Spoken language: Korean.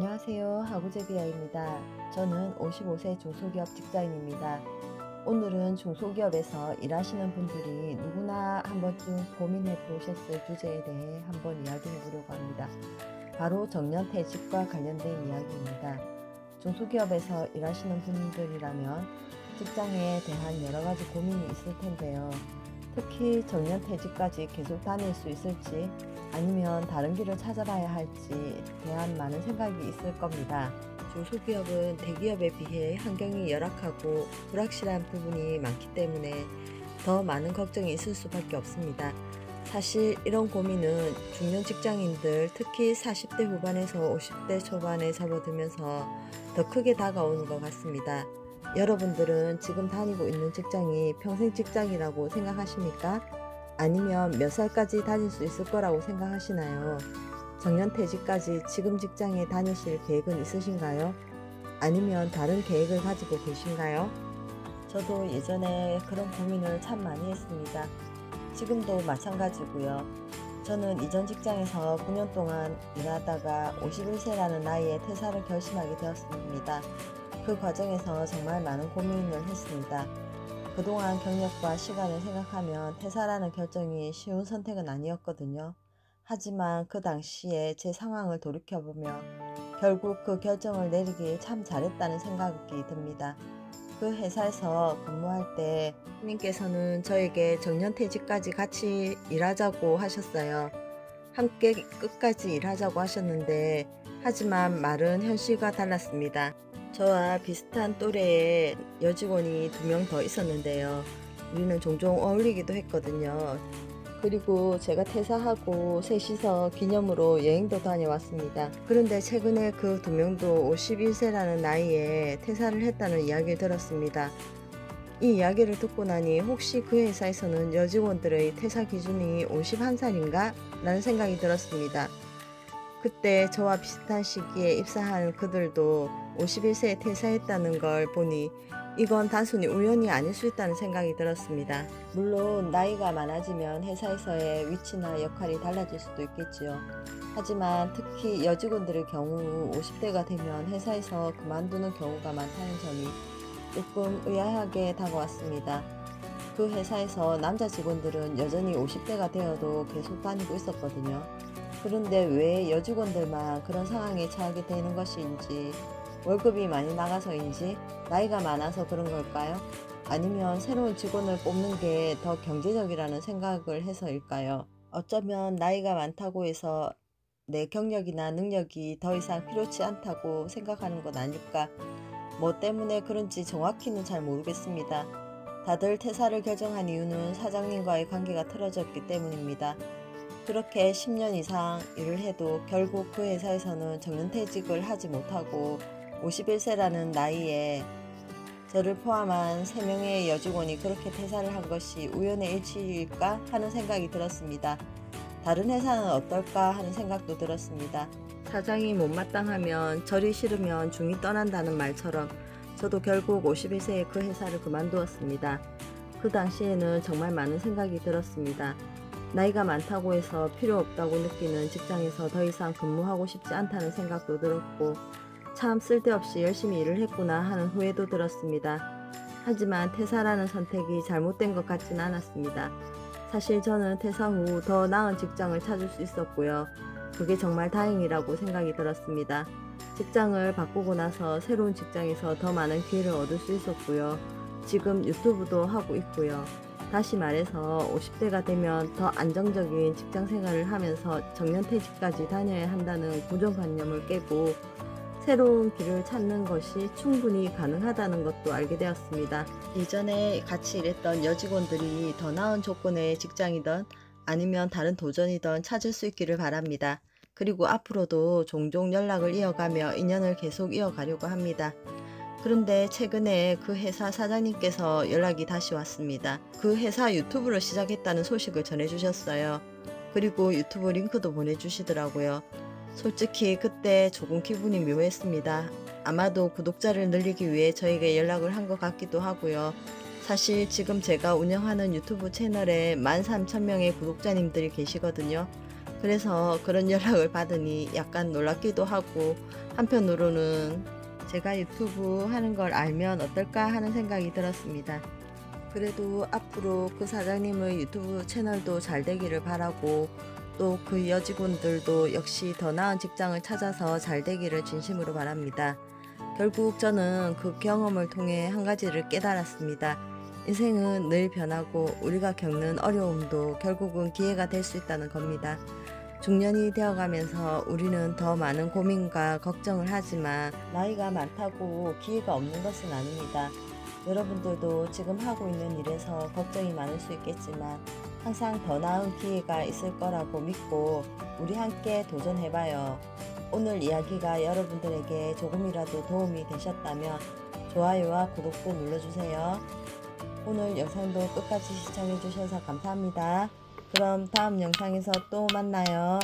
안녕하세요. 하구제비아입니다. 저는 55세 중소기업 직장인입니다. 오늘은 중소기업에서 일하시는 분들이 누구나 한 번쯤 고민해 보셨을 주제에 대해 한번 이야기해 보려고 합니다. 바로 정년퇴직과 관련된 이야기입니다. 중소기업에서 일하시는 분들이라면 직장에 대한 여러 가지 고민이 있을 텐데요. 특히 정년퇴직까지 계속 다닐 수 있을지 아니면 다른 길을 찾아봐야 할지 대한 많은 생각이 있을 겁니다. 중소기업은 대기업에 비해 환경이 열악하고 불확실한 부분이 많기 때문에 더 많은 걱정이 있을 수밖에 없습니다. 사실 이런 고민은 중년 직장인들, 특히 40대 후반에서 50대 초반에 접어들면서 더 크게 다가오는 것 같습니다. 여러분들은 지금 다니고 있는 직장이 평생 직장이라고 생각하십니까? 아니면 몇 살까지 다닐 수 있을 거라고 생각하시나요? 정년퇴직까지 지금 직장에 다니실 계획은 있으신가요? 아니면 다른 계획을 가지고 계신가요? 저도 예전에 그런 고민을 참 많이 했습니다. 지금도 마찬가지고요. 저는 이전 직장에서 9년 동안 일하다가 51세라는 나이에 퇴사를 결심하게 되었습니다. 그 과정에서 정말 많은 고민을 했습니다. 그동안 경력과 시간을 생각하면 퇴사라는 결정이 쉬운 선택은 아니었거든요. 하지만 그 당시에 제 상황을 돌이켜보며 결국 그 결정을 내리길 참 잘했다는 생각이 듭니다. 그 회사에서 근무할 때 님께서는 저에게 정년퇴직까지 같이 일하자고 하셨어요. 함께 끝까지 일하자고 하셨는데 하지만 말은 현실과 달랐습니다. 저와 비슷한 또래의 여직원이 2명 더 있었는데요. 우리는 종종 어울리기도 했거든요. 그리고 제가 퇴사하고 셋이서 기념으로 여행도 다녀왔습니다. 그런데 최근에 그 2명도 51세라는 나이에 퇴사를 했다는 이야기를 들었습니다. 이 이야기를 듣고 나니 혹시 그 회사에서는 여직원들의 퇴사 기준이 51살인가? 라는 생각이 들었습니다. 그때 저와 비슷한 시기에 입사한 그들도 51세에 퇴사했다는 걸 보니 이건 단순히 우연이 아닐 수 있다는 생각이 들었습니다. 물론 나이가 많아지면 회사에서의 위치나 역할이 달라질 수도 있겠지요. 하지만 특히 여직원들의 경우 50대가 되면 회사에서 그만두는 경우가 많다는 점이 조금 의아하게 다가왔습니다. 그 회사에서 남자 직원들은 여전히 50대가 되어도 계속 다니고 있었거든요. 그런데 왜 여직원들만 그런 상황에 처하게 되는 것인지, 월급이 많이 나가서인지, 나이가 많아서 그런 걸까요? 아니면 새로운 직원을 뽑는 게 더 경제적이라는 생각을 해서일까요? 어쩌면 나이가 많다고 해서 내 경력이나 능력이 더 이상 필요치 않다고 생각하는 것 아닐까? 뭐 때문에 그런지 정확히는 잘 모르겠습니다. 다들 퇴사를 결정한 이유는 사장님과의 관계가 틀어졌기 때문입니다. 그렇게 10년 이상 일을 해도 결국 그 회사에서는 정년퇴직을 하지 못하고 51세라는 나이에 저를 포함한 3명의 여직원이 그렇게 퇴사를 한 것이 우연의 일치일까 하는 생각이 들었습니다. 다른 회사는 어떨까 하는 생각도 들었습니다. 사장이 못마땅하면 절이 싫으면 중이 떠난다는 말처럼 저도 결국 51세에 그 회사를 그만두었습니다. 그 당시에는 정말 많은 생각이 들었습니다. 나이가 많다고 해서 필요 없다고 느끼는 직장에서 더 이상 근무하고 싶지 않다는 생각도 들었고 참 쓸데없이 열심히 일을 했구나 하는 후회도 들었습니다. 하지만 퇴사라는 선택이 잘못된 것 같진 않았습니다. 사실 저는 퇴사 후 더 나은 직장을 찾을 수 있었고요. 그게 정말 다행이라고 생각이 들었습니다. 직장을 바꾸고 나서 새로운 직장에서 더 많은 기회를 얻을 수 있었고요. 지금 유튜브도 하고 있고요. 다시 말해서 50대가 되면 더 안정적인 직장 생활을 하면서 정년퇴직까지 다녀야 한다는 고정관념을 깨고 새로운 길을 찾는 것이 충분히 가능하다는 것도 알게 되었습니다. 이전에 같이 일했던 여직원들이 더 나은 조건의 직장이든 아니면 다른 도전이든 찾을 수 있기를 바랍니다. 그리고 앞으로도 종종 연락을 이어가며 인연을 계속 이어가려고 합니다. 그런데 최근에 그 회사 사장님께서 연락이 다시 왔습니다. 그 회사 유튜브를 시작했다는 소식을 전해주셨어요. 그리고 유튜브 링크도 보내주시더라고요. 솔직히 그때 조금 기분이 묘했습니다. 아마도 구독자를 늘리기 위해 저에게 연락을 한 것 같기도 하고요. 사실 지금 제가 운영하는 유튜브 채널에 13,000명의 구독자님들이 계시거든요. 그래서 그런 연락을 받으니 약간 놀랍기도 하고, 한편으로는 제가 유튜브 하는 걸 알면 어떨까 하는 생각이 들었습니다. 그래도 앞으로 그 사장님의 유튜브 채널도 잘 되기를 바라고, 또 그 여직원들도 역시 더 나은 직장을 찾아서 잘 되기를 진심으로 바랍니다. 결국 저는 그 경험을 통해 한 가지를 깨달았습니다. 인생은 늘 변하고 우리가 겪는 어려움도 결국은 기회가 될 수 있다는 겁니다. 중년이 되어가면서 우리는 더 많은 고민과 걱정을 하지만 나이가 많다고 기회가 없는 것은 아닙니다. 여러분들도 지금 하고 있는 일에서 걱정이 많을 수 있겠지만 항상 더 나은 기회가 있을 거라고 믿고 우리 함께 도전해봐요. 오늘 이야기가 여러분들에게 조금이라도 도움이 되셨다면 좋아요와 구독도 눌러주세요. 오늘 영상도 끝까지 시청해주셔서 감사합니다. 그럼 다음 영상에서 또 만나요.